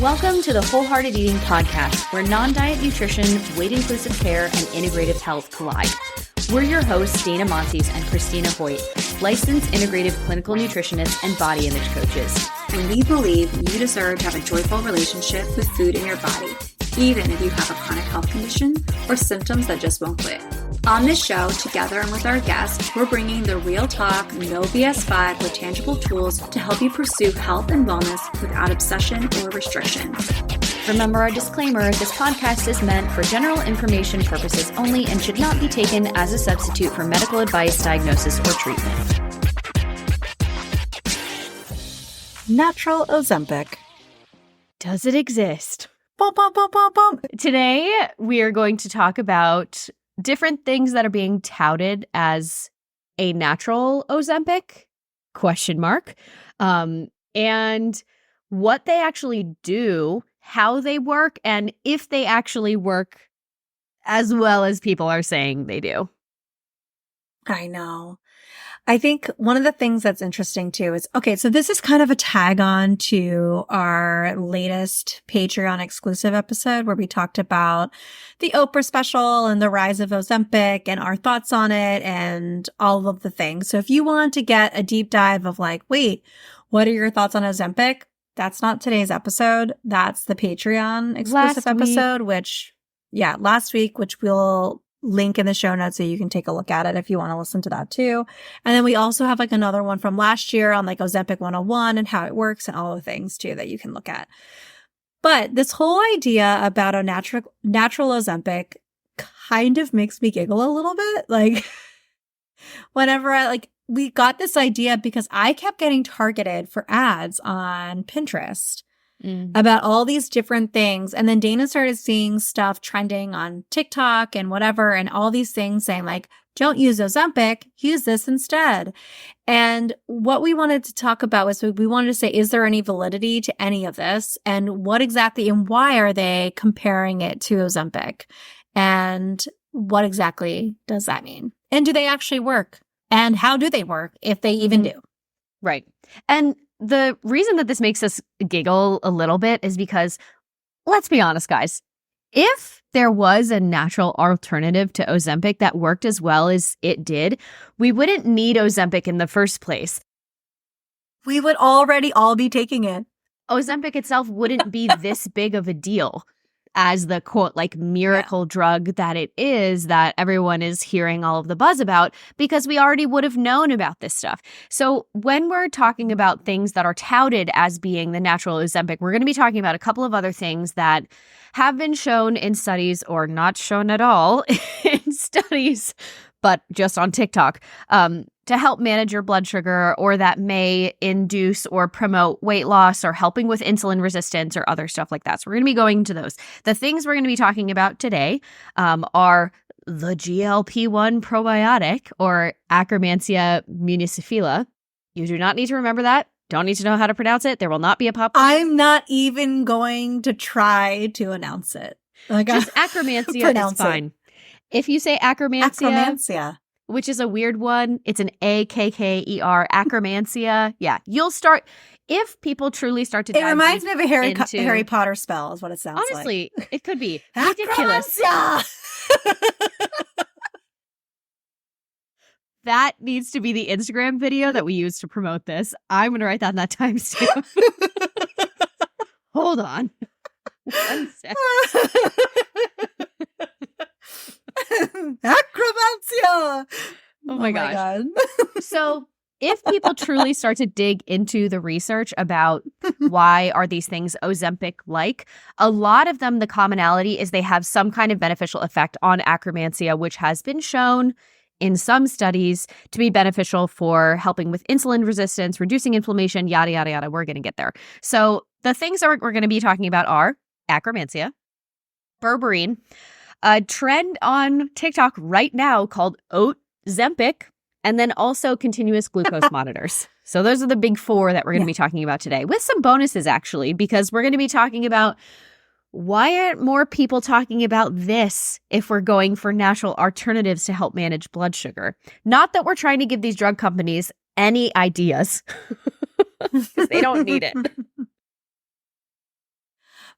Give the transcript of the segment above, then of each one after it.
Welcome to the Wholehearted Eating Podcast, where non-diet nutrition, weight-inclusive care, and integrative health collide. We're your hosts, Dana Montes and Christina Hoyt, licensed integrative clinical nutritionists and body image coaches. And we believe you deserve to have a joyful relationship with food in your body, even if you have a chronic health condition or symptoms that just won't quit. On this show, together and with our guests, we're bringing the real talk, no BS vibe with tangible tools to help you pursue health and wellness without obsession or restriction. Remember our disclaimer, this podcast is meant for general information purposes only and should not be taken as a substitute for medical advice, diagnosis, or treatment. Natural Ozempic. Does it exist? Bum, bum, bum, bum, bum. Today, we are going to talk about different things that are being touted as a natural Ozempic, ? And what they actually do, how they work, and if they actually work as well as people are saying they do. I know. I think one of the things that's interesting too is, okay, so this is kind of a tag on to our latest Patreon exclusive episode where we talked about the Oprah special and the rise of Ozempic and our thoughts on it and all of the things. So if you want to get a deep dive of like, wait, what are your thoughts on Ozempic? That's not today's episode. That's the Patreon exclusive episode, which we'll link in the show notes so you can take a look at it if you want to listen to that too. And then we also have like another one from last year on like Ozempic 101 and how it works and all the things too that you can look at. But this whole idea about a natural Ozempic kind of makes me giggle a little bit. Like whenever we got this idea because I kept getting targeted for ads on Pinterest about all these different things. And then Dana started seeing stuff trending on TikTok and whatever, and all these things saying like, don't use Ozempic, use this instead. And what we wanted to talk about was we wanted to say, is there any validity to any of this? And what exactly and why are they comparing it to Ozempic? And what exactly does that mean? And do they actually work? And how do they work if they even do? Right. And the reason that this makes us giggle a little bit is because, let's be honest, guys, if there was a natural alternative to Ozempic that worked as well as it did, we wouldn't need Ozempic in the first place. We would already all be taking it. Ozempic itself wouldn't be this big of a deal as the quote, like miracle drug that it is that everyone is hearing all of the buzz about because we already would have known about this stuff. So when we're talking about things that are touted as being the natural Ozempic, we're going to be talking about a couple of other things that have been shown in studies or not shown at all in studies, but just on TikTok, to help manage your blood sugar or that may induce or promote weight loss or helping with insulin resistance or other stuff like that. So we're going to be going into those. The things we're going to be talking about today are the GLP-1 probiotic or Akkermansia municophila. You do not need to remember that. Don't need to know how to pronounce it. There will not be a pop. I'm not even going to try to announce it. Like, just Akkermansia is fine. If you say Akkermansia, which is a weird one, it's an Akker, Akkermansia. Yeah, you'll start, if people truly start to dive. It reminds me of a Harry Potter spell is what it sounds honestly, like. It could be ridiculous. That needs to be the Instagram video that we use to promote this. I'm going to write down that timestamp. Hold on. 1 sec. Acrobatia! Oh my gosh. So if people truly start to dig into the research about why are these things Ozempic-like, a lot of them, the commonality is they have some kind of beneficial effect on Akkermansia, which has been shown in some studies to be beneficial for helping with insulin resistance, reducing inflammation, yada, yada, yada. We're going to get there. So the things that we're going to be talking about are Akkermansia, berberine, a trend on TikTok right now called Ozempic, and then also continuous glucose monitors. So those are the big four that we're going to be talking about today, with some bonuses actually, because we're going to be talking about why aren't more people talking about this if we're going for natural alternatives to help manage blood sugar? Not that we're trying to give these drug companies any ideas, because they don't need it.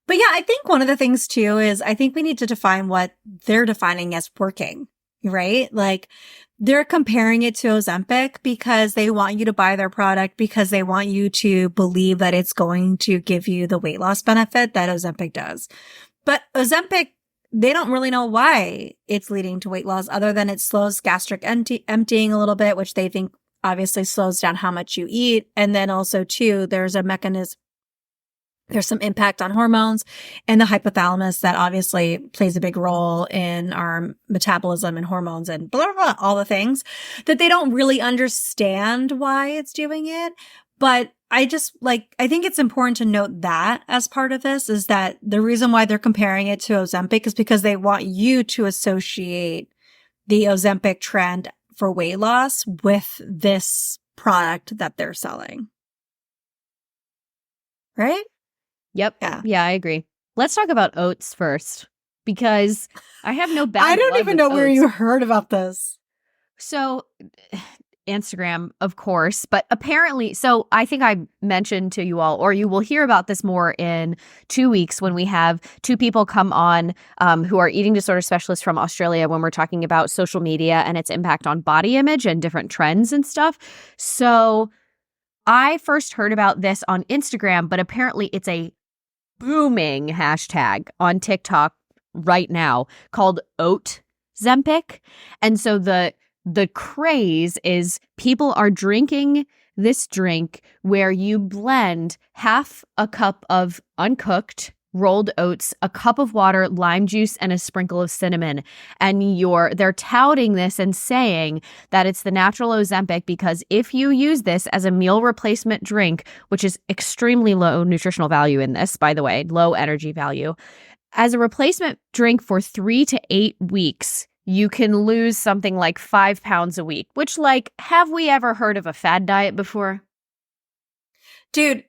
But yeah, I think one of the things too is I think we need to define what they're defining as working, right? Like they're comparing it to Ozempic because they want you to buy their product because they want you to believe that it's going to give you the weight loss benefit that Ozempic does. But Ozempic, they don't really know why it's leading to weight loss other than it slows gastric emptying a little bit, which they think obviously slows down how much you eat. And then also too, there's a mechanism. There's some impact on hormones and the hypothalamus that obviously plays a big role in our metabolism and hormones and blah, blah, blah, all the things that they don't really understand why it's doing it. But I think it's important to note that as part of this is that the reason why they're comparing it to Ozempic is because they want you to associate the Ozempic trend for weight loss with this product that they're selling. Right? Yep. Yeah, I agree. Let's talk about oats first because I have no bad I don't even know where you heard about this. So Instagram, of course, but apparently, so I think I mentioned to you all, or you will hear about this more in 2 weeks when we have two people come on who are eating disorder specialists from Australia when we're talking about social media and its impact on body image and different trends and stuff. So I first heard about this on Instagram, but apparently it's a booming hashtag on TikTok right now called ozempic. And so the craze is people are drinking this drink where you blend half a cup of uncooked rolled oats, a cup of water, lime juice, and a sprinkle of cinnamon. And they're touting this and saying that it's the natural Ozempic because if you use this as a meal replacement drink, which is extremely low nutritional value in this, by the way, low energy value, as a replacement drink for 3 to 8 weeks, you can lose something like 5 pounds a week, which, like, have we ever heard of a fad diet before? Dude,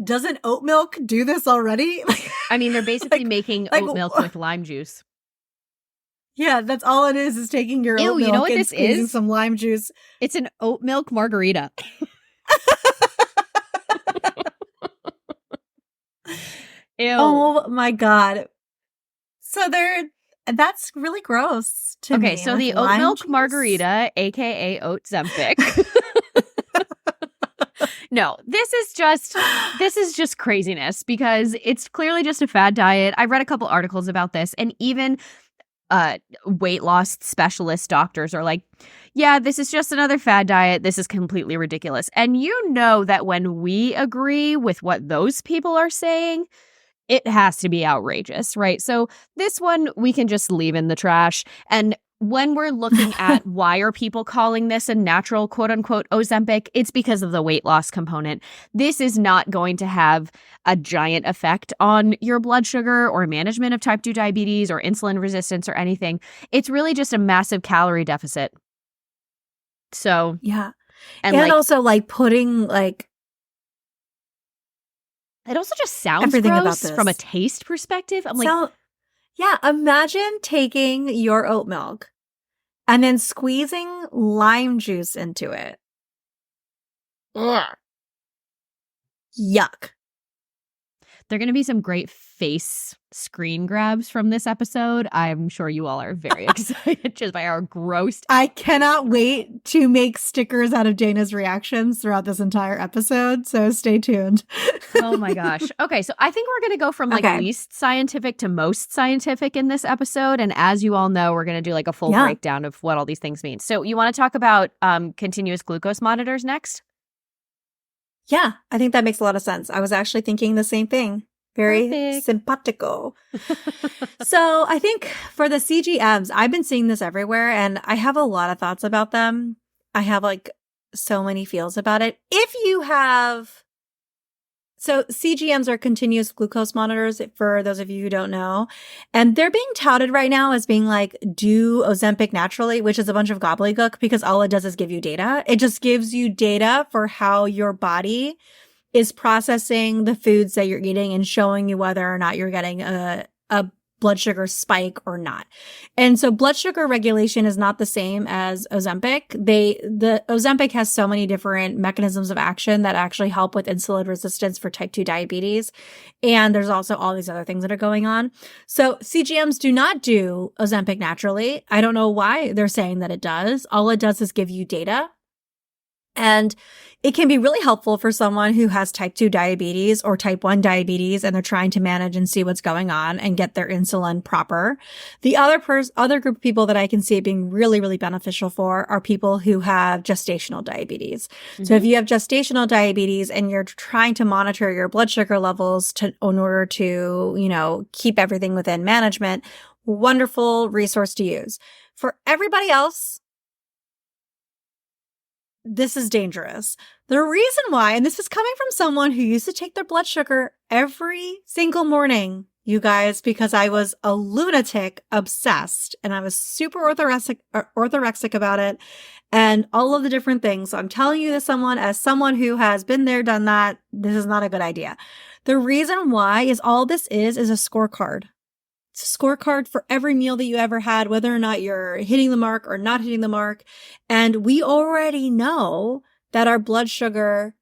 doesn't oat milk do this already? I mean, they're basically making oat milk with lime juice. Yeah, that's all it is taking your oat milk you know what and this squeezing is? Some lime juice. It's an oat milk margarita. Ew. Oh my God. So that's really gross to me. Okay, so the oat milk margarita, aka Ozempic. No, this is just craziness because it's clearly just a fad diet. I read a couple articles about this, and even weight loss specialist doctors are like, yeah, this is just another fad diet. This is completely ridiculous. And you know that when we agree with what those people are saying, it has to be outrageous, right? So this one we can just leave in the trash. And when we're looking at why are people calling this a natural quote unquote Ozempic, it's because of the weight loss component. This is not going to have a giant effect on your blood sugar or management of type 2 diabetes or insulin resistance or anything. It's really just a massive calorie deficit. So, yeah. And also like putting like, it also just sounds everything gross about this. From a taste perspective. I'm like, yeah, imagine taking your oat milk and then squeezing lime juice into it. Ugh. Yuck. There are going to be some great face screen grabs from this episode. I'm sure you all are very excited just by our gross. I cannot wait to make stickers out of Dana's reactions throughout this entire episode. So stay tuned. Oh my gosh. Okay. So I think we're going to go from least scientific to most scientific in this episode. And as you all know, we're going to do like a full breakdown of what all these things mean. So you want to talk about continuous glucose monitors next? Yeah, I think that makes a lot of sense. I was actually thinking the same thing. Very simpatico. So I think for the CGMs, I've been seeing this everywhere and I have a lot of thoughts about them. I have like so many feels about it. So CGMs are continuous glucose monitors for those of you who don't know. And they're being touted right now as being like, do Ozempic naturally, which is a bunch of gobbledygook because all it does is give you data. It just gives you data for how your body is processing the foods that you're eating and showing you whether or not you're getting a blood sugar spike or not. And so blood sugar regulation is not the same as Ozempic. The Ozempic has so many different mechanisms of action that actually help with insulin resistance for type 2 diabetes. And there's also all these other things that are going on. So CGMs do not do Ozempic naturally. I don't know why they're saying that it does. All it does is give you data. And it can be really helpful for someone who has type 2 diabetes or type 1 diabetes and they're trying to manage and see what's going on and get their insulin proper. The other group of people that I can see it being really, really beneficial for are people who have gestational diabetes. Mm-hmm. So if you have gestational diabetes and you're trying to monitor your blood sugar levels in order to, keep everything within management, wonderful resource to use. For everybody else, this is dangerous. The reason why, and this is coming from someone who used to take their blood sugar every single morning, you guys, because I was a lunatic obsessed and I was super orthorexic about it and all of the different things. So I'm telling you this as someone who has been there, done that, this is not a good idea. The reason why is all this is a scorecard. It's a scorecard for every meal that you ever had, whether or not you're hitting the mark or not hitting the mark. And we already know that our blood sugar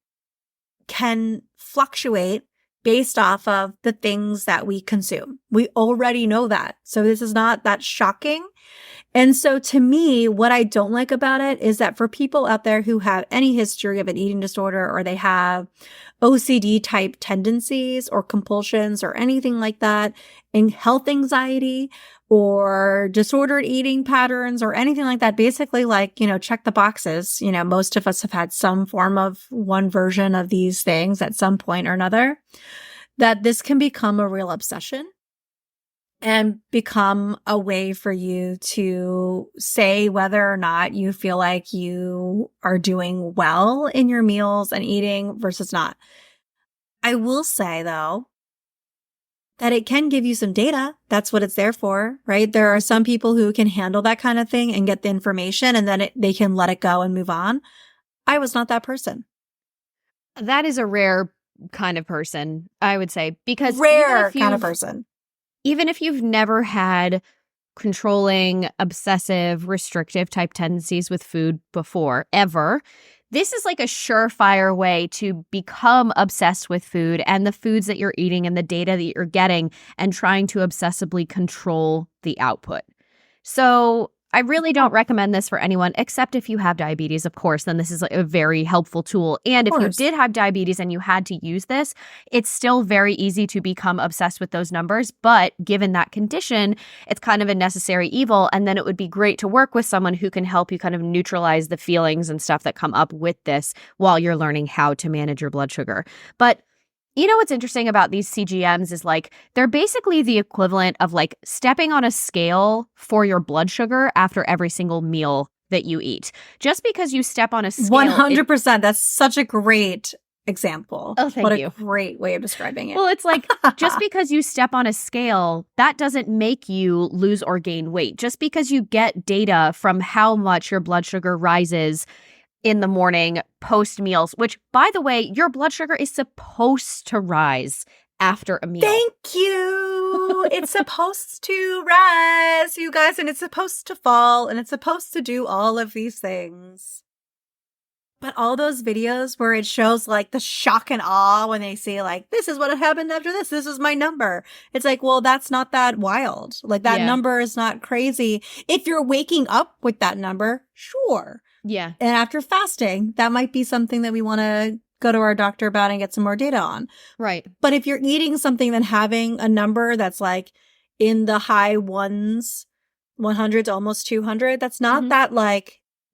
can fluctuate based off of the things that we consume. We already know that. So this is not that shocking. And so to me, what I don't like about it is that for people out there who have any history of an eating disorder or they have OCD type tendencies or compulsions or anything like that, and health anxiety or disordered eating patterns or anything like that, basically check the boxes. Most of us have had some form of one version of these things at some point or another, that this can become a real obsession and become a way for you to say whether or not you feel like you are doing well in your meals and eating versus not. I will say, though, that it can give you some data. That's what it's there for, right? There are some people who can handle that kind of thing and get the information and then they can let it go and move on. I was not that person. That is a rare kind of person, I would say, because rare kind of person. Even if you've never had controlling, obsessive, restrictive type tendencies with food before, ever, this is like a surefire way to become obsessed with food and the foods that you're eating and the data that you're getting and trying to obsessively control the output. So I really don't recommend this for anyone, except if you have diabetes, of course, then this is a very helpful tool. And if you did have diabetes and you had to use this, it's still very easy to become obsessed with those numbers. But given that condition, it's kind of a necessary evil. And then it would be great to work with someone who can help you kind of neutralize the feelings and stuff that come up with this while you're learning how to manage your blood sugar. But what's interesting about these CGMs is they're basically the equivalent of stepping on a scale for your blood sugar after every single meal that you eat. Just because you step on a scale. 100%. That's such a great example. Oh, thank you. What a great way of describing it. Well, it's just because you step on a scale, that doesn't make you lose or gain weight. Just because you get data from how much your blood sugar rises in the morning post meals, which, by the way, your blood sugar is supposed to rise after a meal. Thank you. It's supposed to rise, you guys, and it's supposed to fall, and it's supposed to do all of these things. But all those videos where it shows the shock and awe when they say this is what happened after this is my number. It's well, that's not that wild. That number is not crazy. If you're waking up with that number, sure. Yeah. And after fasting, that might be something that we want to go to our doctor about and get some more data on. Right. But if you're eating something, then having a number that's in the high 100s, almost 200, that's not that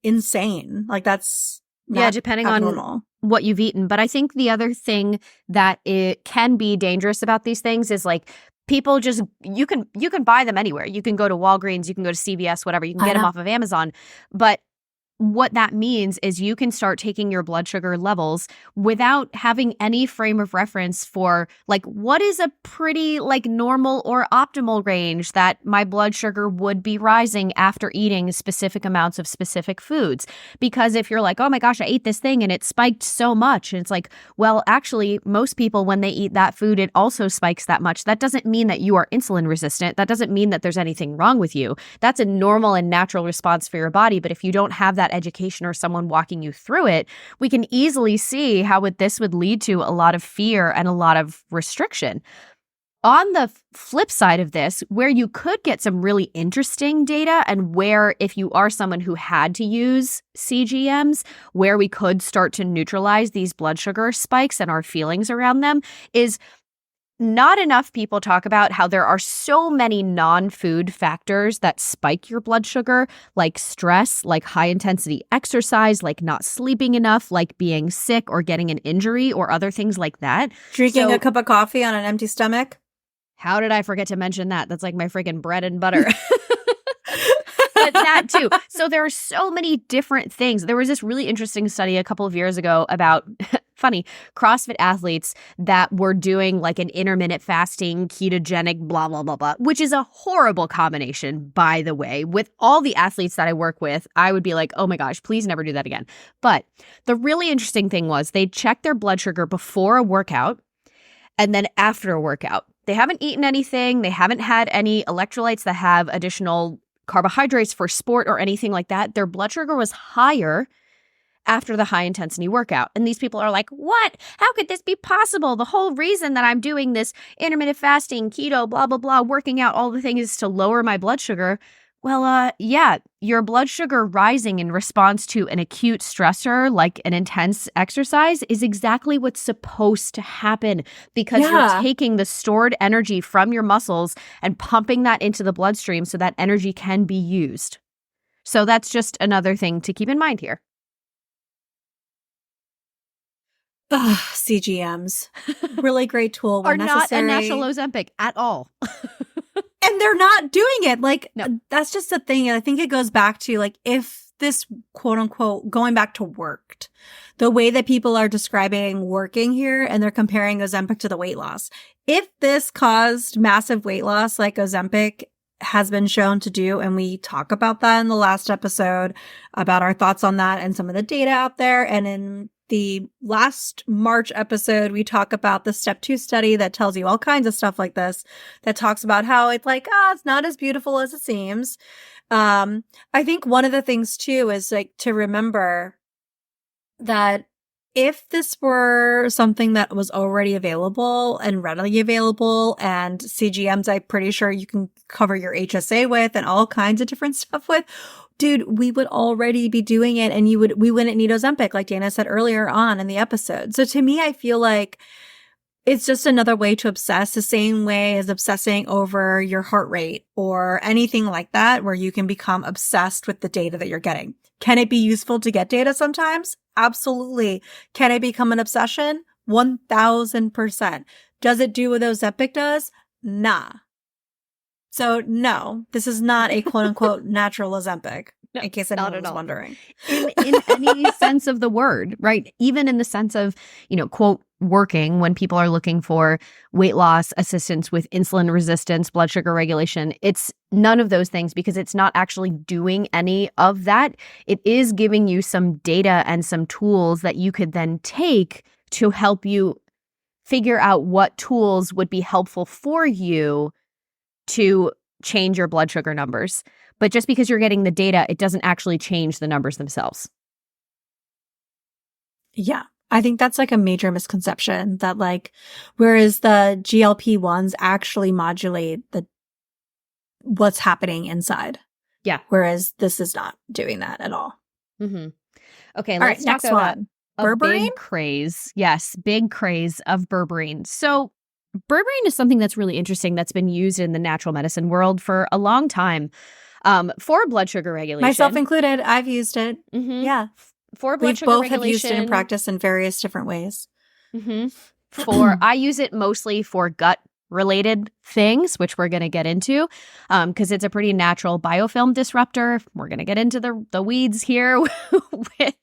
insane. That's not depending abnormal. On what you've eaten. But I think the other thing that it can be dangerous about these things is people just, you can buy them anywhere. You can go to Walgreens, you can go to CVS, whatever. You can get them off of Amazon. But what that means is you can start taking your blood sugar levels without having any frame of reference for like what is a pretty like normal or optimal range that my blood sugar would be rising after eating specific amounts of specific foods. Because if you're like, oh my gosh, I ate this thing and it spiked so much. And it's like, well, actually, most people, when they eat that food, it also spikes that much. That doesn't mean that you are insulin resistant. That doesn't mean that there's anything wrong with you. That's a normal and natural response for your body. But if you don't have that education or someone walking you through it, we can easily see how this would lead to a lot of fear and a lot of restriction. On the flip side of this, where you could get some really interesting data and where if you are someone who had to use CGMs, where we could start to neutralize these blood sugar spikes and our feelings around them is not enough people talk about how there are so many non-food factors that spike your blood sugar, like stress, like high-intensity exercise, like not sleeping enough, like being sick or getting an injury or other things like that. Drinking a cup of coffee on an empty stomach. How did I forget to mention that? That's like my freaking bread and butter. But that too. So there are so many different things. There was this really interesting study a couple of years ago about, funny, CrossFit athletes that were doing like an intermittent fasting, ketogenic, blah, blah, blah, blah, which is a horrible combination, by the way. With all the athletes that I work with, I would be like, oh my gosh, please never do that again. But the really interesting thing was they checked their blood sugar before a workout and then after a workout. They haven't eaten anything. They haven't had any electrolytes that have additional carbohydrates for sport or anything like that. Their blood sugar was higher after the high intensity workout. And these people are like, what? How could this be possible? The whole reason that I'm doing this intermittent fasting, keto, blah, blah, blah, working out, all the things is to lower my blood sugar. Well, yeah, your blood sugar rising in response to an acute stressor like an intense exercise is exactly what's supposed to happen because you're taking the stored energy from your muscles and pumping that into the bloodstream so that energy can be used. So that's just another thing to keep in mind here. CGMs. Really great tool. Are not a natural Ozempic at all. And they're not doing it. Like, no. That's just the thing. And I think it goes back to, like, if this, quote unquote, going back to worked, the way that people are describing working here, and they're comparing Ozempic to the weight loss. If this caused massive weight loss, like Ozempic has been shown to do, and we talk about that in the last episode, about our thoughts on that and some of the data out there. And in the last March episode, we talk about the step 2 study that tells you all kinds of stuff like this, that talks about how it's like, it's not as beautiful as it seems. I think one of the things too is like to remember that if this were something that was already available and readily available, and CGMs, I'm pretty sure you can cover your HSA with and all kinds of different stuff with, dude, we would already be doing it, and we wouldn't need Ozempic, like Dana said earlier on in the episode. So to me, I feel like it's just another way to obsess, the same way as obsessing over your heart rate or anything like that, where you can become obsessed with the data that you're getting. Can it be useful to get data sometimes? Absolutely. Can it become an obsession? 1000%. Does it do what Ozempic does? Nah. So no, this is not a quote unquote natural Ozempic, no, in case anyone was wondering. In any sense of the word, right? Even in the sense of, quote, working, when people are looking for weight loss, assistance with insulin resistance, blood sugar regulation, it's none of those things because it's not actually doing any of that. It is giving you some data and some tools that you could then take to help you figure out what tools would be helpful for you to change your blood sugar numbers. But just because you're getting the data, it doesn't actually change the numbers themselves. Yeah. I think that's like a major misconception that like, whereas the GLP-1s actually modulate what's happening inside. Yeah. Whereas this is not doing that at all. Mm-hmm. Okay. All let's right, talk next about one. a Berberine? big craze. Yes. Big craze of berberine. So berberine is something that's really interesting that's been used in the natural medicine world for a long time for blood sugar regulation. Myself included. I've used it. Mm-hmm. Yeah. For blood We sugar both regulation. have used it in practice in various different ways. Mm-hmm. I use it mostly for gut related things, which we're going to get into because it's a pretty natural biofilm disruptor. We're going to get into the weeds here with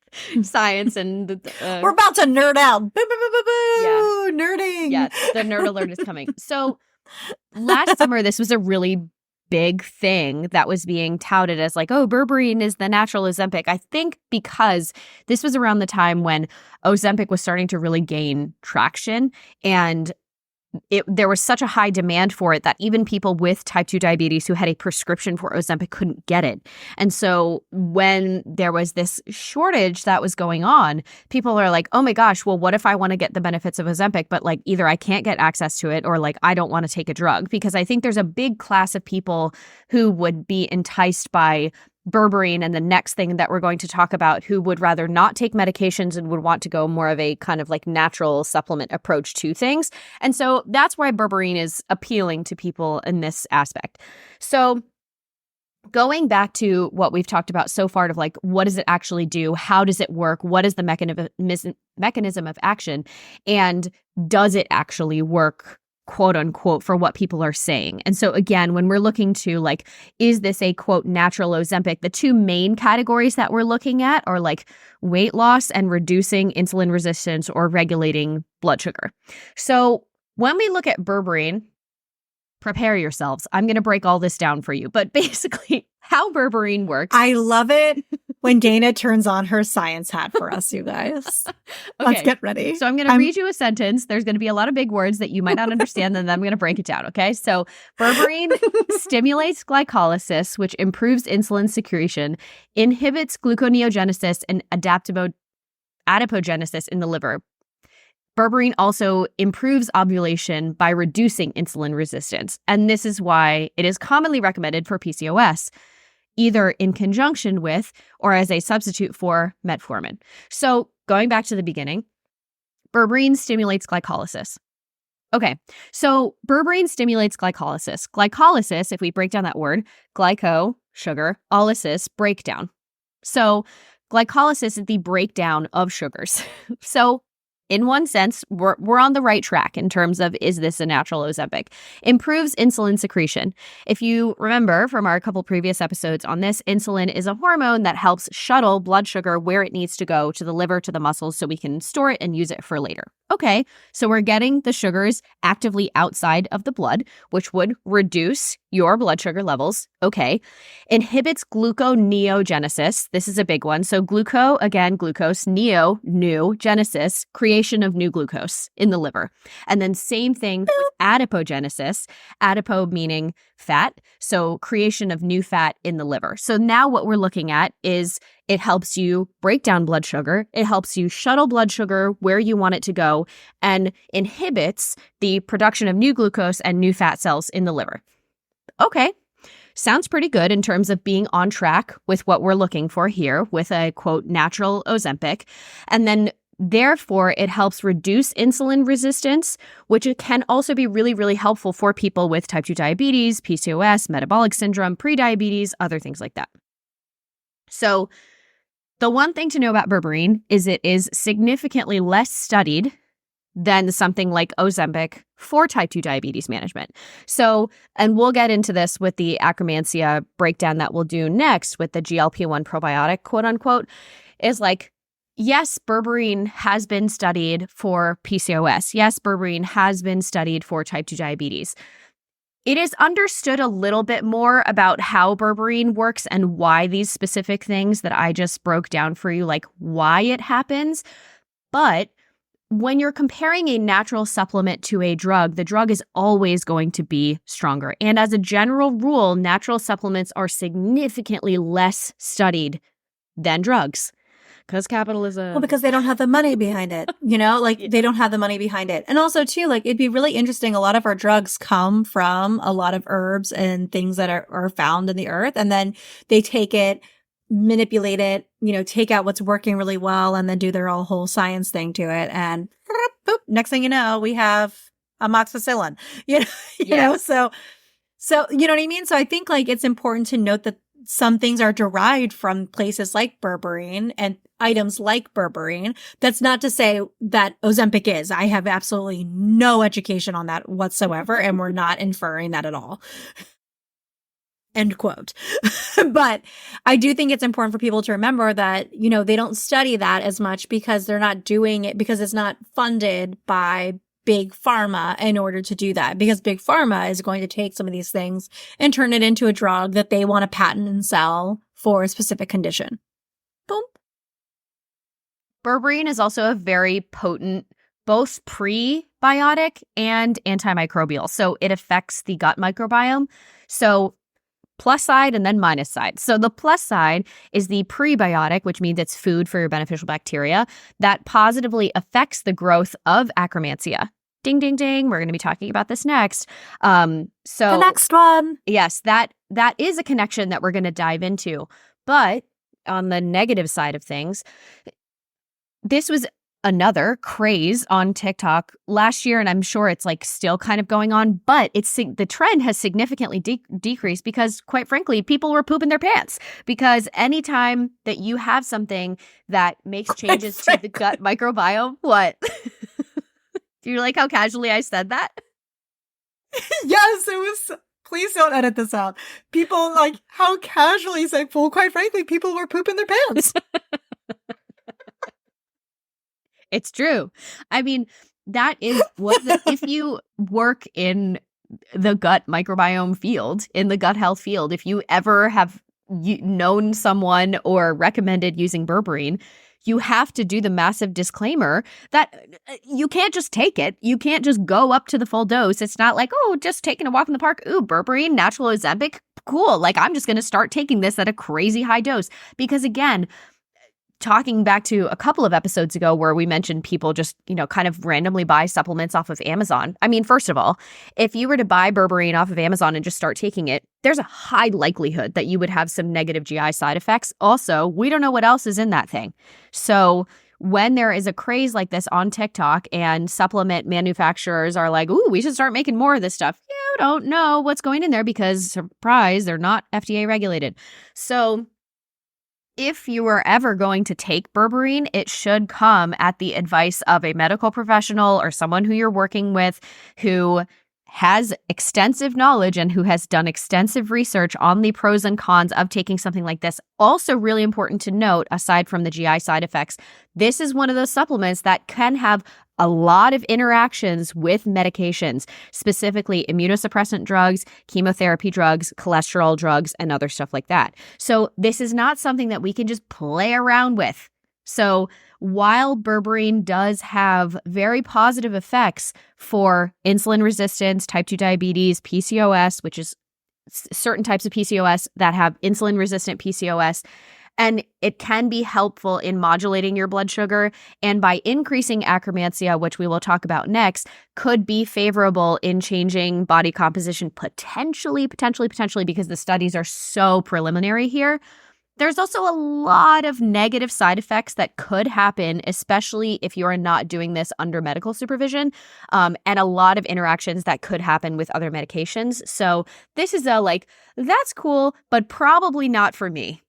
science and we're about to nerd out. Boo, boo, boo, boo, boo. Yeah. Nerding. Yeah, the nerd alert is coming. So last summer, this was a really big thing that was being touted as like, oh, berberine is the natural Ozempic. I think because this was around the time when Ozempic was starting to really gain traction, and there was such a high demand for it that even people with type 2 diabetes who had a prescription for Ozempic couldn't get it. And so when there was this shortage that was going on, people are like, oh my gosh, well, what if I want to get the benefits of Ozempic, but like either I can't get access to it or like I don't want to take a drug? Because I think there's a big class of people who would be enticed by berberine and the next thing that we're going to talk about who would rather not take medications and would want to go more of a kind of like natural supplement approach to things. And so that's why berberine is appealing to people in this aspect. So going back to what we've talked about so far of like, what does it actually do? How does it work? What is the mechanism of action? And does it actually work, quote unquote, for what people are saying? And so again, when we're looking to like, is this a quote natural Ozempic? The two main categories that we're looking at are like weight loss and reducing insulin resistance or regulating blood sugar. So when we look at berberine, prepare yourselves. I'm going to break all this down for you. But basically, how berberine works. I love it when Dana turns on her science hat for us, you guys. Let's get ready. So I'm going to read you a sentence. There's going to be a lot of big words that you might not understand, and then I'm going to break it down, okay? So berberine stimulates glycolysis, which improves insulin secretion, inhibits gluconeogenesis and adipogenesis in the liver. Berberine also improves ovulation by reducing insulin resistance. And this is why it is commonly recommended for PCOS, either in conjunction with or as a substitute for metformin. So going back to the beginning, berberine stimulates glycolysis. Okay, so berberine stimulates glycolysis. Glycolysis, if we break down that word, glyco, sugar, olysis, breakdown. So glycolysis is the breakdown of sugars. So in one sense, we're on the right track in terms of, is this a natural Ozempic? Improves insulin secretion. If you remember from our couple previous episodes on this, insulin is a hormone that helps shuttle blood sugar where it needs to go, to the liver, to the muscles, so we can store it and use it for later. Okay, so we're getting the sugars actively outside of the blood, which would reduce your blood sugar levels. Okay, inhibits gluconeogenesis. This is a big one. So gluco, again, glucose, neo, new, genesis, creation of new glucose in the liver. And then same thing with adipogenesis, adipo meaning fat. So creation of new fat in the liver. So now what we're looking at is it helps you break down blood sugar. It helps you shuttle blood sugar where you want it to go and inhibits the production of new glucose and new fat cells in the liver. Okay, sounds pretty good in terms of being on track with what we're looking for here with a, quote, natural Ozempic. And then therefore, it helps reduce insulin resistance, which it can also be really, really helpful for people with type 2 diabetes, PCOS, metabolic syndrome, prediabetes, other things like that. So the one thing to know about berberine is it is significantly less studied than something like Ozempic for type 2 diabetes management. So, and we'll get into this with the Akkermansia breakdown that we'll do next with the GLP-1 probiotic, quote unquote, is like, yes, berberine has been studied for PCOS. Yes, berberine has been studied for type 2 diabetes. It is understood a little bit more about how berberine works and why these specific things that I just broke down for you, like why it happens. But when you're comparing a natural supplement to a drug, the drug is always going to be stronger. And as a general rule, natural supplements are significantly less studied than drugs. Because capitalism. Well, because they don't have the money behind it, they don't have the money behind it. And also too, like, it'd be really interesting. A lot of our drugs come from a lot of herbs and things that are found in the earth. And then they take it, manipulate it, take out what's working really well and then do their whole science thing to it. And boop, next thing you know, we have amoxicillin, so you know what I mean? So I think like it's important to note that some things are derived from places like berberine and items like berberine. That's not to say that Ozempic is. I have absolutely no education on that whatsoever, and we're not inferring that at all. End quote. But I do think it's important for people to remember that, you know, they don't study that as much because they're not doing it because it's not funded by big pharma in order to do that, because big pharma is going to take some of these things and turn it into a drug that they want to patent and sell for a specific condition. Boom. Berberine is also a very potent, both prebiotic and antimicrobial. So it affects the gut microbiome. So plus side and then minus side. So the plus side is the prebiotic, which means it's food for your beneficial bacteria that positively affects the growth of Akkermansia. Ding, ding, ding. We're going to be talking about this next. So the next one. Yes, that is a connection that we're going to dive into. But on the negative side of things, this was another craze on TikTok last year, and I'm sure it's like still kind of going on, but the trend has significantly decreased because, quite frankly, people were pooping their pants. Because anytime that you have something that makes changes to the gut microbiome, what? Do you like how casually I said that? Yes, it was. Please don't edit this out. People like how casually said, well, quite frankly, people were pooping their pants. It's true. I mean, that is what if you work in the gut microbiome field, in the gut health field, if you ever have known someone or recommended using berberine, you have to do the massive disclaimer that you can't just take it. You can't just go up to the full dose. It's not like, oh, just taking a walk in the park. Ooh, berberine, natural Ozempic. Cool. Like, I'm just going to start taking this at a crazy high dose. Because again, talking back to a couple of episodes ago where we mentioned people just, you know, kind of randomly buy supplements off of Amazon. I mean, first of all, if you were to buy berberine off of Amazon and just start taking it, there's a high likelihood that you would have some negative GI side effects. Also, we don't know what else is in that thing. So when there is a craze like this on TikTok and supplement manufacturers are like, ooh, we should start making more of this stuff. You don't know what's going in there because, surprise, they're not FDA regulated. So if you are ever going to take berberine, it should come at the advice of a medical professional or someone who you're working with who has extensive knowledge and who has done extensive research on the pros and cons of taking something like this. Also really important to note, aside from the GI side effects, this is one of those supplements that can have a lot of interactions with medications, specifically immunosuppressant drugs, chemotherapy drugs, cholesterol drugs, and other stuff like that. So this is not something that we can just play around with. So while berberine does have very positive effects for insulin resistance, type 2 diabetes, PCOS, which is certain types of PCOS that have insulin resistant PCOS, and it can be helpful in modulating your blood sugar, and by increasing Akkermansia, which we will talk about next, could be favorable in changing body composition potentially, because the studies are so preliminary here. There's also a lot of negative side effects that could happen, especially if you are not doing this under medical supervision, and a lot of interactions that could happen with other medications. So this is that's cool, but probably not for me.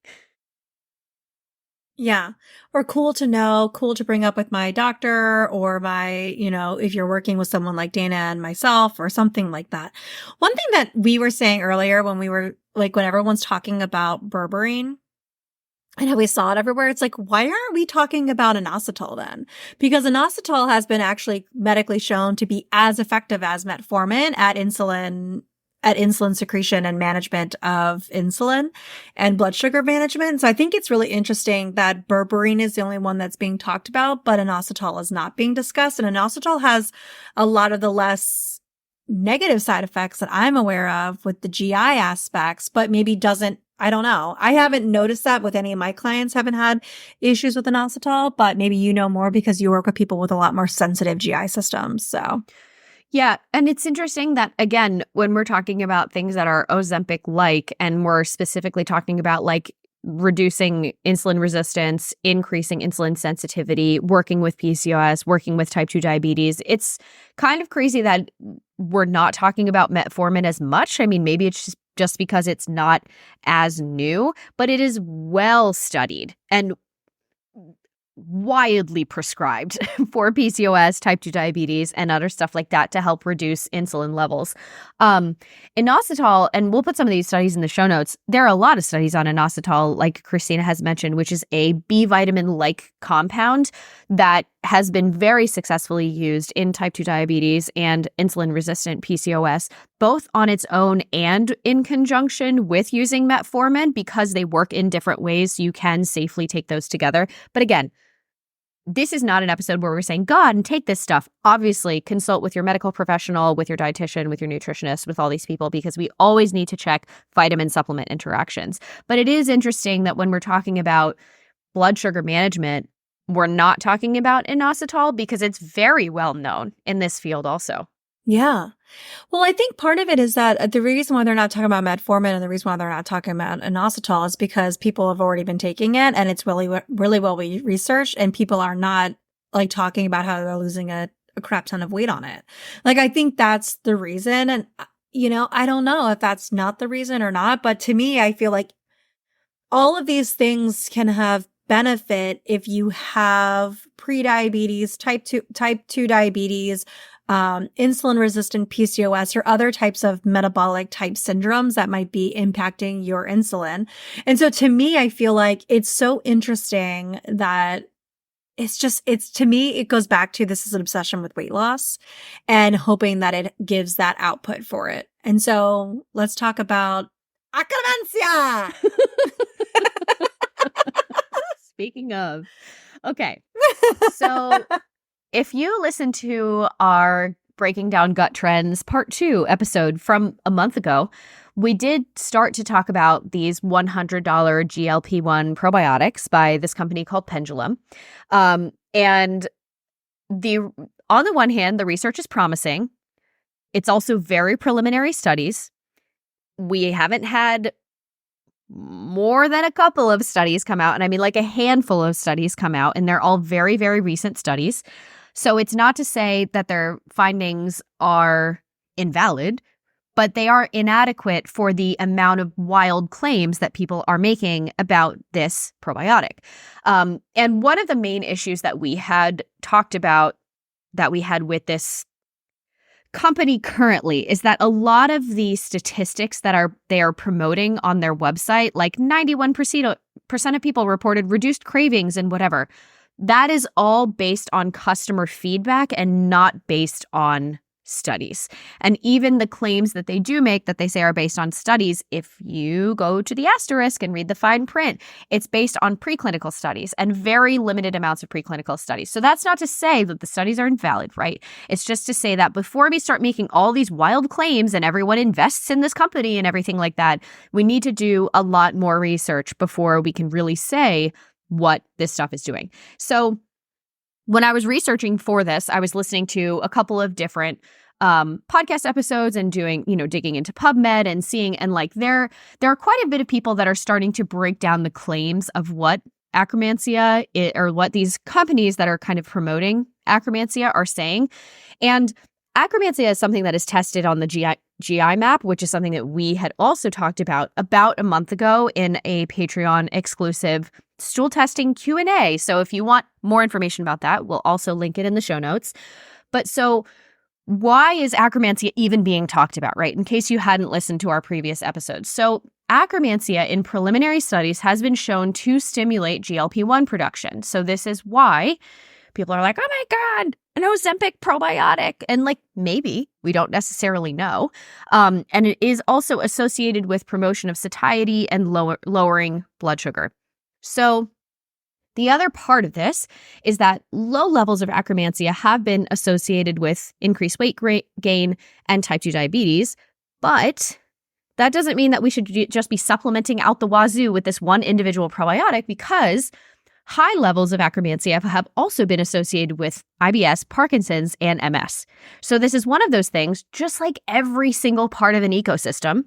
Yeah. Or cool to know, cool to bring up with my doctor or my, if you're working with someone like Dana and myself or something like that. One thing that we were saying earlier when we were when everyone's talking about berberine and how we saw it everywhere, it's like, why aren't we talking about inositol then? Because inositol has been actually medically shown to be as effective as metformin at insulin secretion and management of insulin and blood sugar management. So I think it's really interesting that berberine is the only one that's being talked about, but inositol is not being discussed. And inositol has a lot of the less negative side effects that I'm aware of with the GI aspects, but maybe doesn't, I don't know. I haven't noticed that with any of my clients, haven't had issues with inositol, but maybe you know more because you work with people with a lot more sensitive GI systems. So yeah. And it's interesting that, again, when we're talking about things that are Ozempic-like, and we're specifically talking about reducing insulin resistance, increasing insulin sensitivity, working with PCOS, working with type 2 diabetes, it's kind of crazy that we're not talking about metformin as much. I mean, maybe it's just just because it's not as new, but it is well studied and widely prescribed for PCOS, type 2 diabetes, and other stuff like that to help reduce insulin levels. Inositol, and we'll put some of these studies in the show notes, there are a lot of studies on inositol, like Christina has mentioned, which is a B vitamin-like compound that has been very successfully used in type 2 diabetes and insulin-resistant PCOS, both on its own and in conjunction with using metformin, because they work in different ways. So you can safely take those together. But again, this is not an episode where we're saying, go out and take this stuff. Obviously, consult with your medical professional, with your dietitian, with your nutritionist, with all these people, because we always need to check vitamin supplement interactions. But it is interesting that when we're talking about blood sugar management, we're not talking about inositol because it's very well known in this field also. Yeah. Well, I think part of it is that the reason why they're not talking about metformin and the reason why they're not talking about inositol is because people have already been taking it and it's really, really well researched, and people are not like talking about how they're losing a crap ton of weight on it. Like, I think that's the reason. And, I don't know if that's not the reason or not, but to me, I feel like all of these things can have benefit if you have prediabetes, type 2 diabetes, insulin resistant PCOS, or other types of metabolic type syndromes that might be impacting your insulin. And so to me, I feel like it's so interesting that to me, it goes back to, this is an obsession with weight loss and hoping that it gives that output for it. And so let's talk about Akkermansia. Speaking of, okay. So if you listen to our Breaking Down Gut Trends Part 2 episode from a month ago, we did start to talk about these $100 GLP-1 probiotics by this company called Pendulum. And on the one hand, the research is promising. It's also very preliminary studies. We haven't had more than a couple of studies come out, and I mean like a handful of studies come out, and they're all very, very recent studies. So it's not to say that their findings are invalid, but they are inadequate for the amount of wild claims that people are making about this probiotic. And one of the main issues that we had talked about that we had with this company currently is that a lot of the statistics that they are promoting on their website, like 91% of people reported reduced cravings and whatever, that is all based on customer feedback and not based on studies. And even the claims that they do make that they say are based on studies, if you go to the asterisk and read the fine print, it's based on preclinical studies and very limited amounts of preclinical studies. So that's not to say that the studies are invalid, right? It's just to say that before we start making all these wild claims and everyone invests in this company and everything like that, we need to do a lot more research before we can really say what this stuff is doing. So when I was researching for this, I was listening to a couple of different podcast episodes and doing, digging into PubMed and seeing, and like there are quite a bit of people that are starting to break down the claims of what Akkermansia or what these companies that are kind of promoting Akkermansia are saying. And Akkermansia is something that is tested on the GI map, which is something that we had also talked about a month ago in a Patreon exclusive stool testing Q&A. So if you want more information about that, we'll also link it in the show notes. But so why is Akkermansia even being talked about, right? In case you hadn't listened to our previous episodes. So Akkermansia in preliminary studies has been shown to stimulate GLP-1 production. So this is why people are like, oh my God, an Ozempic probiotic. And like, maybe, we don't necessarily know. And it is also associated with promotion of satiety and lowering blood sugar. So the other part of this is that low levels of Akkermansia have been associated with increased weight gain and type 2 diabetes, but that doesn't mean that we should just be supplementing out the wazoo with this one individual probiotic, because high levels of Akkermansia have also been associated with IBS, Parkinson's, and MS. So this is one of those things, just like every single part of an ecosystem.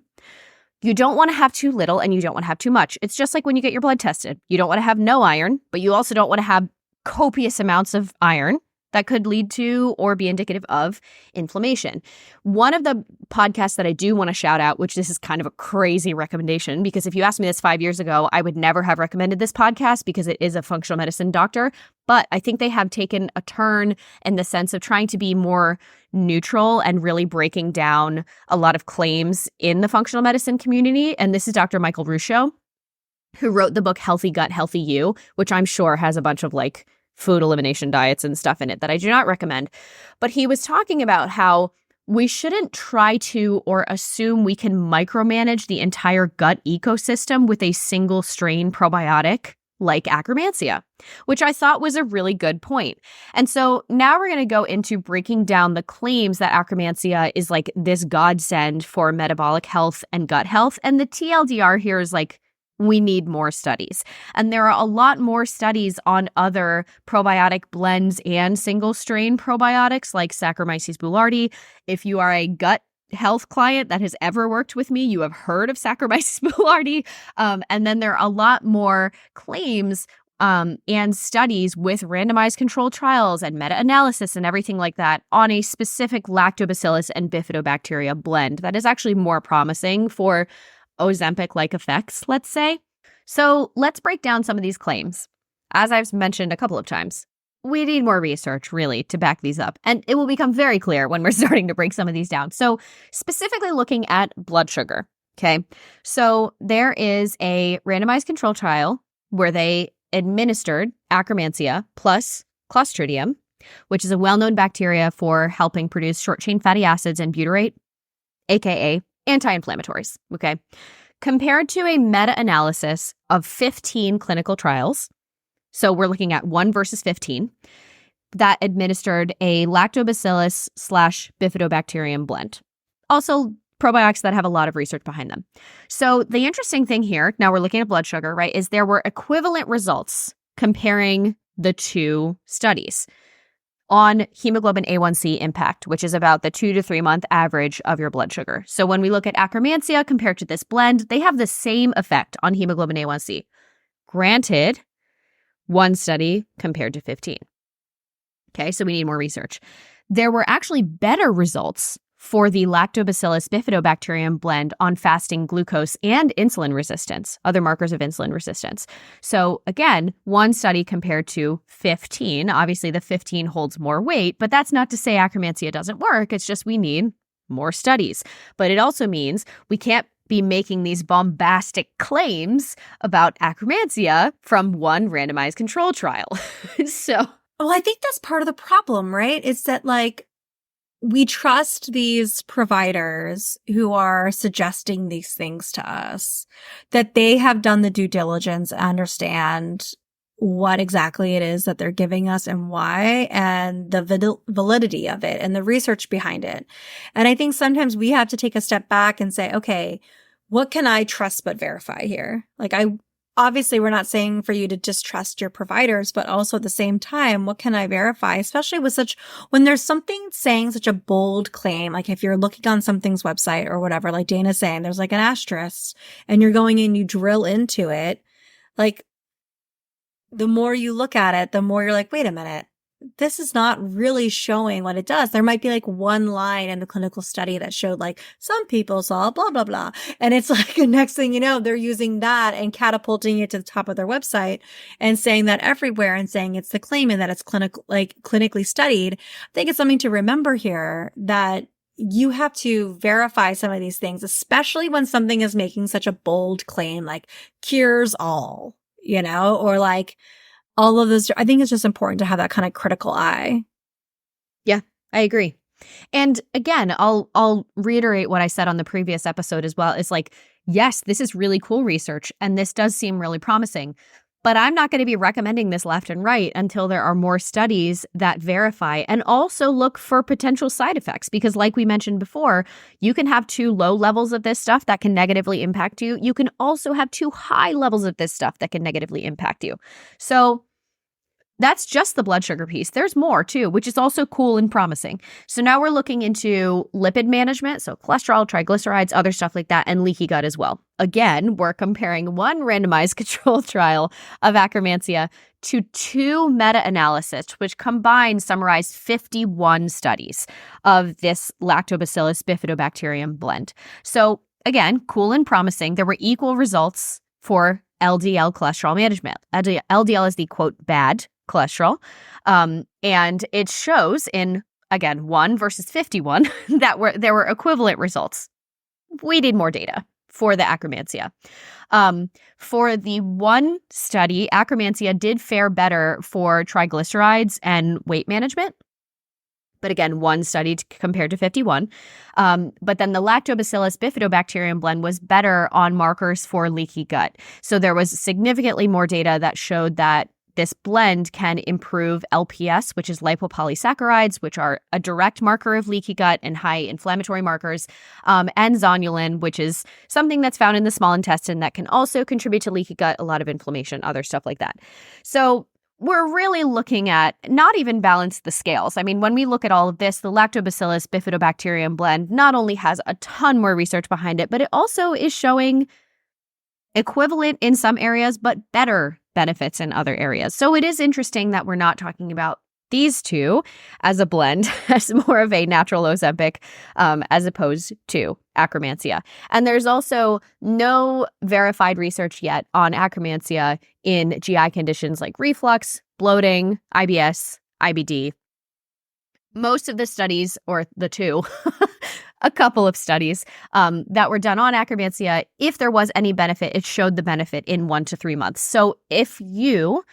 You don't want to have too little and you don't want to have too much. It's just like when you get your blood tested. You don't want to have no iron, but you also don't want to have copious amounts of iron. that could lead to or be indicative of inflammation. One of the podcasts that I do want to shout out, which this is kind of a crazy recommendation, because if you asked me this 5 years ago, I would never have recommended this podcast because it is a functional medicine doctor. But I think they have taken a turn in the sense of trying to be more neutral and really breaking down a lot of claims in the functional medicine community. And this is Dr. Michael Ruscio, who wrote the book Healthy Gut, Healthy You, which I'm sure has a bunch of like food elimination diets and stuff in it that I do not recommend. But he was talking about how we shouldn't try to or assume we can micromanage the entire gut ecosystem with a single strain probiotic like Akkermansia, which I thought was a really good point. And so now we're going to go into breaking down the claims that Akkermansia is like this godsend for metabolic health and gut health. And the TLDR here is like, we need more studies. And there are a lot more studies on other probiotic blends and single strain probiotics like Saccharomyces boulardii. If you are a gut health client that has ever worked with me, you have heard of Saccharomyces boulardii. And then there are a lot more claims and studies with randomized controlled trials and meta-analysis and everything like that on a specific lactobacillus and bifidobacteria blend that is actually more promising for Ozempic-like effects, let's say. So let's break down some of these claims. As I've mentioned a couple of times, we need more research, really, to back these up. And it will become very clear when we're starting to break some of these down. So specifically looking at blood sugar, okay? So there is a randomized control trial where they administered Akkermansia plus Clostridium, which is a well-known bacteria for helping produce short-chain fatty acids and butyrate, aka anti-inflammatories, okay? Compared to a meta-analysis of 15 clinical trials, so we're looking at 1 versus 15, that administered a lactobacillus / bifidobacterium blend. Also, probiotics that have a lot of research behind them. So the interesting thing here, now we're looking at blood sugar, right, is there were equivalent results comparing the two studies on hemoglobin A1C impact, which is about the 2 to 3 month average of your blood sugar. So when we look at Akkermansia compared to this blend, they have the same effect on hemoglobin A1C. Granted, one study compared to 15. Okay, so we need more research. There were actually better results for the lactobacillus bifidobacterium blend on fasting glucose and insulin resistance, other markers of insulin resistance. So again, one study compared to 15. Obviously, the 15 holds more weight, but that's not to say Akkermansia doesn't work. It's just we need more studies. But it also means we can't be making these bombastic claims about Akkermansia from one randomized control trial. Well, I think that's part of the problem, right? It's that like, we trust these providers who are suggesting these things to us, that they have done the due diligence, understand what exactly it is that they're giving us and why, and the validity of it and the research behind it. And I think sometimes we have to take a step back and say, okay, what can I trust but verify here? Like obviously, we're not saying for you to distrust your providers, but also at the same time, what can I verify? Especially with when there's something saying such a bold claim, like if you're looking on something's website or whatever, like Dana's saying, there's like an asterisk and you're going in, you drill into it. Like the more you look at it, the more you're like, wait a minute, this is not really showing what it does. There might be like one line in the clinical study that showed like some people saw blah, blah, blah. And it's like the next thing you know, they're using that and catapulting it to the top of their website and saying that everywhere and saying it's the claim and that it's clinically studied. I think it's something to remember here that you have to verify some of these things, especially when something is making such a bold claim, like cures all, or like, all of this. I think it's just important to have that kind of critical eye. Yeah, I agree. And again, I'll reiterate what I said on the previous episode as well. It's like, yes, this is really cool research and this does seem really promising, but I'm not going to be recommending this left and right until there are more studies that verify and also look for potential side effects. Because like we mentioned before, you can have too low levels of this stuff that can negatively impact you. You can also have too high levels of this stuff that can negatively impact you. So that's just the blood sugar piece. There's more too, which is also cool and promising. So now we're looking into lipid management, so cholesterol, triglycerides, other stuff like that, and leaky gut as well. Again, we're comparing one randomized controlled trial of Akkermansia to 2 meta-analyses, which combined summarized 51 studies of this Lactobacillus bifidobacterium blend. So again, cool and promising. There were equal results for LDL cholesterol management. LDL is the, quote, bad cholesterol. And it shows in, again, 1 versus 51 that there were equivalent results. We need more data for the Akkermansia. For the one study, Akkermansia did fare better for triglycerides and weight management. But again, one study compared to 51. But then the Lactobacillus bifidobacterium blend was better on markers for leaky gut. So there was significantly more data that showed that this blend can improve LPS, which is lipopolysaccharides, which are a direct marker of leaky gut and high inflammatory markers, and zonulin, which is something that's found in the small intestine that can also contribute to leaky gut, a lot of inflammation, other stuff like that. So we're really looking at not even balance the scales. I mean, when we look at all of this, the Lactobacillus bifidobacterium blend not only has a ton more research behind it, but it also is showing equivalent in some areas, but better benefits in other areas. So it is interesting that we're not talking about these two as a blend, as more of a natural Ozempic, as opposed to Akkermansia. And there's also no verified research yet on Akkermansia in GI conditions like reflux, bloating, IBS, IBD. Most of the studies, or the two, a couple of studies that were done on Akkermansia, if there was any benefit, it showed the benefit in 1 to 3 months. So if you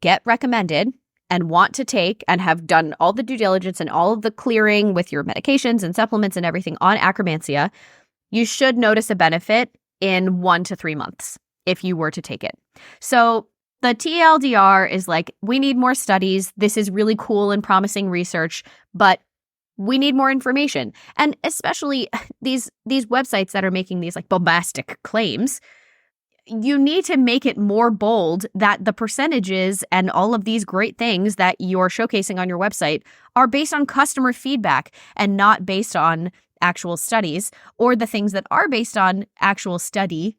get recommended and want to take and have done all the due diligence and all of the clearing with your medications and supplements and everything on Akkermansia, you should notice a benefit in 1 to 3 months if you were to take it. So the TLDR is like, we need more studies. This is really cool and promising research, but we need more information. And especially these websites that are making these like bombastic claims, you need to make it more bold that the percentages and all of these great things that you're showcasing on your website are based on customer feedback and not based on actual studies, or the things that are based on actual study,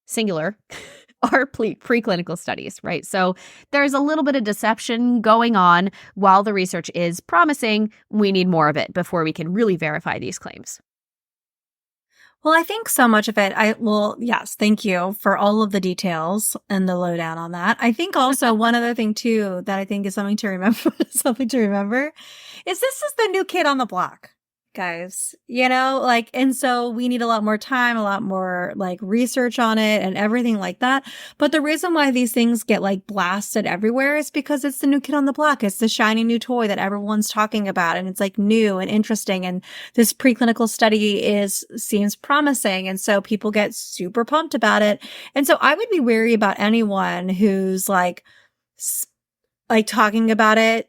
singular, are preclinical studies, right? So there's a little bit of deception going on while the research is promising. We need more of it before we can really verify these claims. Well, I think so much of it, yes, thank you for all of the details and the lowdown on that. I think also one other thing too, that I think is something to remember, is this is the new kid on the block, guys, and so we need a lot more time, a lot more like research on it and everything like that. But the reason why these things get like blasted everywhere is because it's the new kid on the block. It's the shiny new toy that everyone's talking about. And it's like new and interesting. And this preclinical study seems promising. And so people get super pumped about it. And so I would be wary about anyone who's like talking about it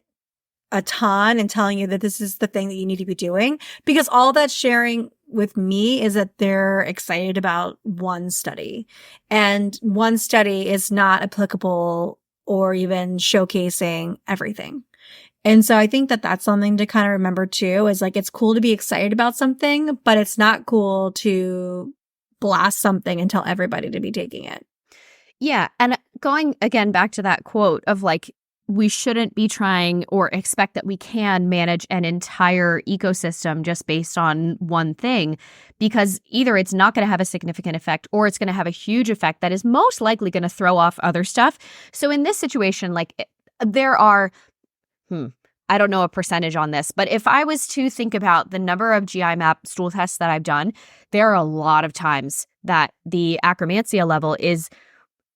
a ton and telling you that this is the thing that you need to be doing, because all that's sharing with me is that they're excited about one study, and one study is not applicable or even showcasing everything. And so I think that that's something to kind of remember too, is like, it's cool to be excited about something, but it's not cool to blast something and tell everybody to be taking it. Yeah. And going again back to that quote of like, we shouldn't be trying or expect that we can manage an entire ecosystem just based on one thing, because either it's not going to have a significant effect or it's going to have a huge effect that is most likely going to throw off other stuff. So in this situation, like there are, I don't know a percentage on this, but if I was to think about the number of GI map stool tests that I've done, there are a lot of times that the Akkermansia level is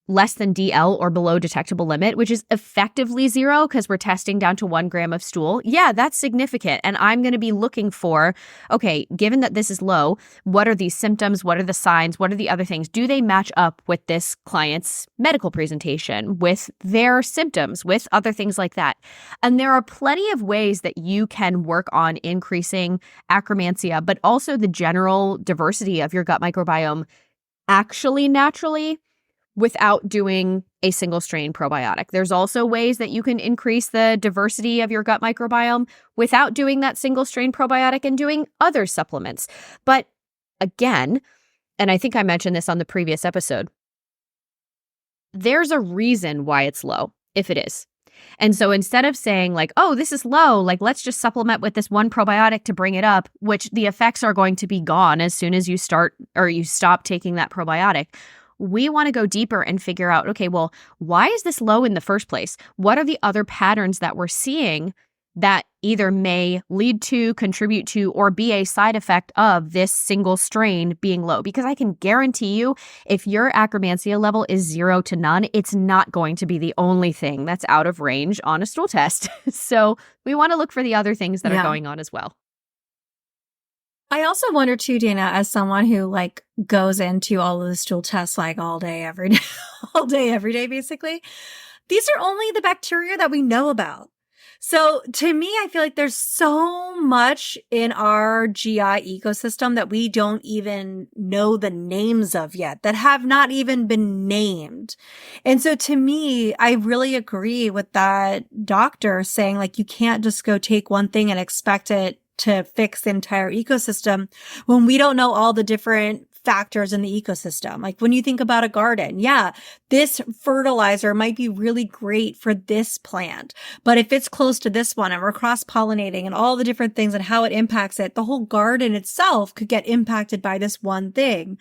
less than DL or below detectable limit, which is effectively 0 because we're testing down to 1 gram of stool. Yeah, that's significant. And I'm going to be looking for, okay, given that this is low, what are these symptoms? What are the signs? What are the other things? Do they match up with this client's medical presentation, with their symptoms, with other things like that? And there are plenty of ways that you can work on increasing Akkermansia, but also the general diversity of your gut microbiome actually naturally, without doing a single strain probiotic. There's also ways that you can increase the diversity of your gut microbiome without doing that single strain probiotic and doing other supplements. But again, and I think I mentioned this on the previous episode, there's a reason why it's low, if it is. And so instead of saying like, oh, this is low, like let's just supplement with this one probiotic to bring it up, which the effects are going to be gone as soon as you start or you stop taking that probiotic, we want to go deeper and figure out, okay, well, why is this low in the first place? What are the other patterns that we're seeing that either may lead to, contribute to, or be a side effect of this single strain being low? Because I can guarantee you, if your Akkermansia level is 0 to none, it's not going to be the only thing that's out of range on a stool test. So we want to look for the other things that are going on as well. I also wonder too, Dana, as someone who like goes into all of the stool tests like all day, every day, all day, every day, basically, these are only the bacteria that we know about. So to me, I feel like there's so much in our GI ecosystem that we don't even know the names of yet, that have not even been named. And so to me, I really agree with that doctor saying like, you can't just go take one thing and expect it to fix the entire ecosystem when we don't know all the different factors in the ecosystem. Like when you think about a garden, yeah, this fertilizer might be really great for this plant, but if it's close to this one and we're cross-pollinating and all the different things and how it impacts it, the whole garden itself could get impacted by this one thing.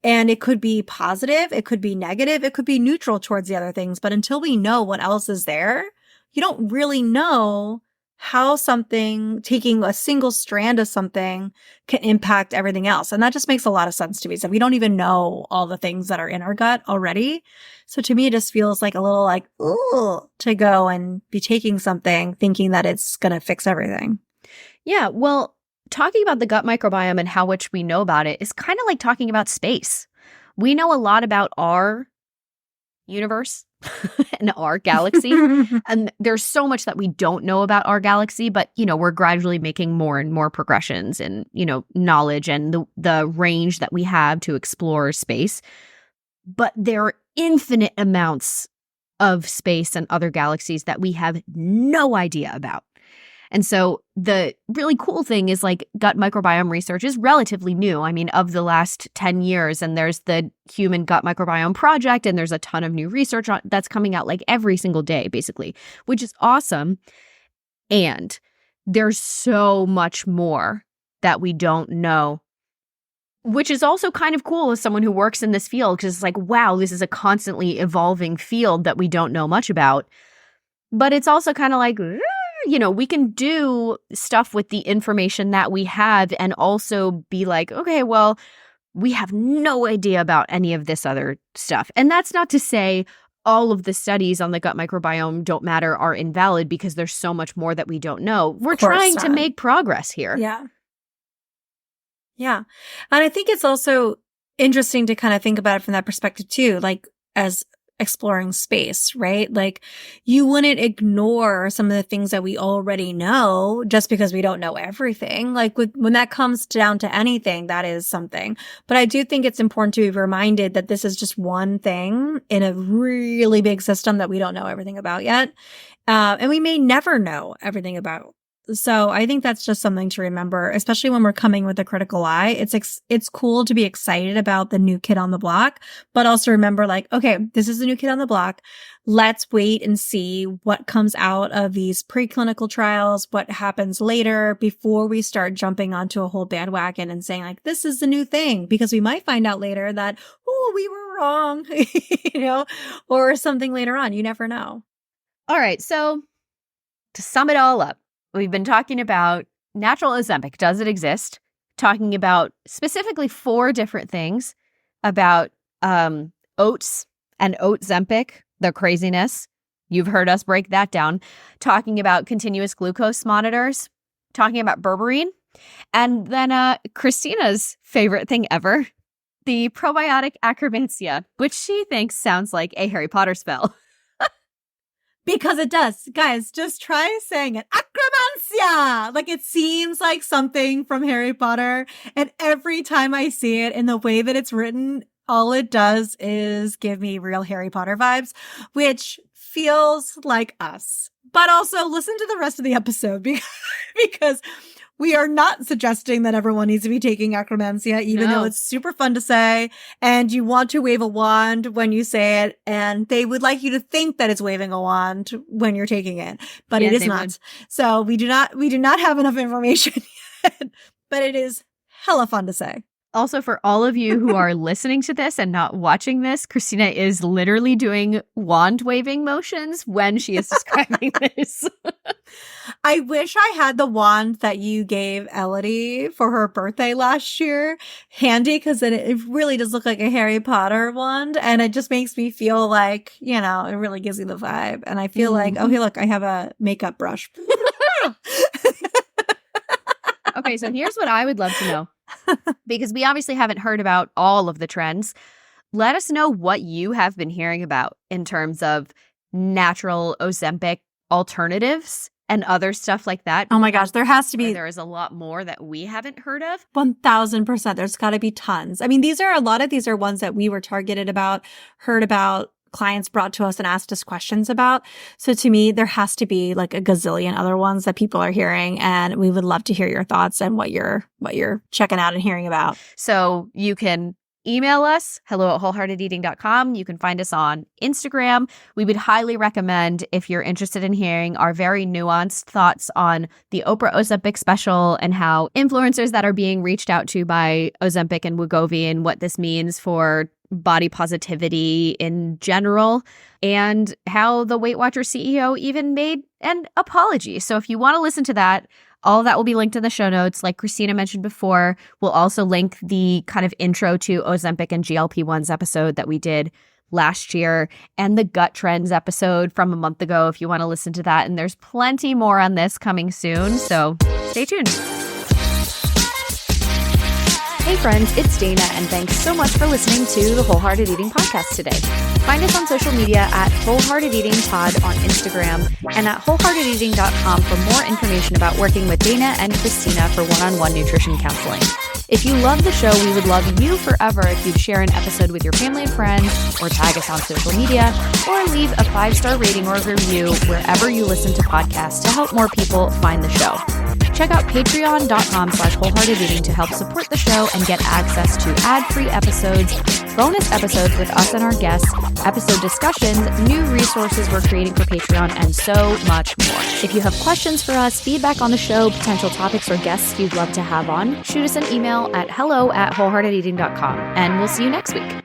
And it could be positive, it could be negative, it could be neutral towards the other things. But until we know what else is there, you don't really know how something, taking a single strand of something can impact everything else. And that just makes a lot of sense to me. So we don't even know all the things that are in our gut already. So to me, it just feels like a little like, ooh, to go and be taking something thinking that it's going to fix everything. Yeah. Well, talking about the gut microbiome and how much we know about it is kind of like talking about space. We know a lot about our universe and our galaxy. And there's so much that we don't know about our galaxy, but, you know, we're gradually making more and more progressions in, you know, knowledge and the range that we have to explore space. But there are infinite amounts of space and other galaxies that we have no idea about. And so the really cool thing is like gut microbiome research is relatively new. I mean, of the last 10 years, and there's the Human Gut Microbiome Project, and there's a ton of new research that's coming out like every single day, basically, which is awesome. And there's so much more that we don't know, which is also kind of cool as someone who works in this field, because it's like, wow, this is a constantly evolving field that we don't know much about. But it's also kind of like, you know, we can do stuff with the information that we have and also be like, okay, well, we have no idea about any of this other stuff. And that's not to say all of the studies on the gut microbiome don't matter, are invalid, because there's so much more that we don't know. We're trying to make progress here. Yeah. Yeah. And I think it's also interesting to kind of think about it from that perspective too, like as exploring space, right? Like you wouldn't ignore some of the things that we already know just because we don't know everything. Like when that comes down to anything, that is something. But I do think it's important to be reminded that this is just one thing in a really big system that we don't know everything about yet. And we may never know everything about. So I think that's just something to remember, especially when we're coming with a critical eye. It's cool to be excited about the new kid on the block, but also remember like, okay, this is the new kid on the block. Let's wait and see what comes out of these preclinical trials, what happens later before we start jumping onto a whole bandwagon and saying like, this is the new thing, because we might find out later that, oh, we were wrong, you know, or something later on. You never know. All right. So to sum it all up, we've been talking about natural Ozempic. Does it exist? Talking about specifically 4 different things about oats and Ozempic, the craziness. You've heard us break that down. Talking about continuous glucose monitors. Talking about berberine. And then Christina's favorite thing ever, the probiotic Akkermansia, which she thinks sounds like a Harry Potter spell. Because it does. Guys, just try saying it. Acromancia! Like it seems like something from Harry Potter. And every time I see it in the way that it's written, all it does is give me real Harry Potter vibes, which feels like us. But also listen to the rest of the episode because we are not suggesting that everyone needs to be taking acromantia, even though it's super fun to say. And you want to wave a wand when you say it. And they would like you to think that it's waving a wand when you're taking it, but it is not. Would. So we do not have enough information yet, but it is hella fun to say. Also, for all of you who are listening to this and not watching this, Christina is literally doing wand waving motions when she is describing this. I wish I had the wand that you gave Elodie for her birthday last year handy, because it really does look like a Harry Potter wand. And it just makes me feel like, it really gives you the vibe. And I feel like, okay, look, I have a makeup brush. Okay, so here's what I would love to know. Because we obviously haven't heard about all of the trends. Let us know what you have been hearing about in terms of natural Ozempic alternatives and other stuff like that. Oh my gosh, there has to be. There is a lot more that we haven't heard of. 1000%. There's got to be tons. I mean, a lot of these are ones that we were targeted about, heard about, clients brought to us and asked us questions about. So to me, there has to be like a gazillion other ones that people are hearing, and we would love to hear your thoughts and what you're checking out and hearing about. So you can email us, hello@wholeheartedeating.com. You can find us on Instagram. We would highly recommend, if you're interested in hearing our very nuanced thoughts on the Oprah Ozempic special and how influencers that are being reached out to by Ozempic and Wegovy and what this means for body positivity in general, and how the Weight Watchers CEO even made an apology. So if you want to listen to that, all of that will be linked in the show notes. Like Christina mentioned before, we'll also link the kind of intro to Ozempic and GLP-1s episode that we did last year, and the gut trends episode from a month ago if you want to listen to that. And there's plenty more on this coming soon, so stay tuned. Hey friends, it's Dana, and thanks so much for listening to the Wholehearted Eating Podcast today. Find us on social media at Wholehearted Eating Pod on Instagram and at wholeheartedeating.com for more information about working with Dana and Christina for one-on-one nutrition counseling. If you love the show, we would love you forever if you'd share an episode with your family and friends, or tag us on social media, or leave a 5-star rating or review wherever you listen to podcasts to help more people find the show. Check out patreon.com/wholeheartedeating to help support the show and get access to ad-free episodes, bonus episodes with us and our guests, episode discussions, new resources we're creating for Patreon, and so much more. If you have questions for us, feedback on the show, potential topics or guests you'd love to have on, shoot us an email at hello@wholeheartedeating.com, and we'll see you next week.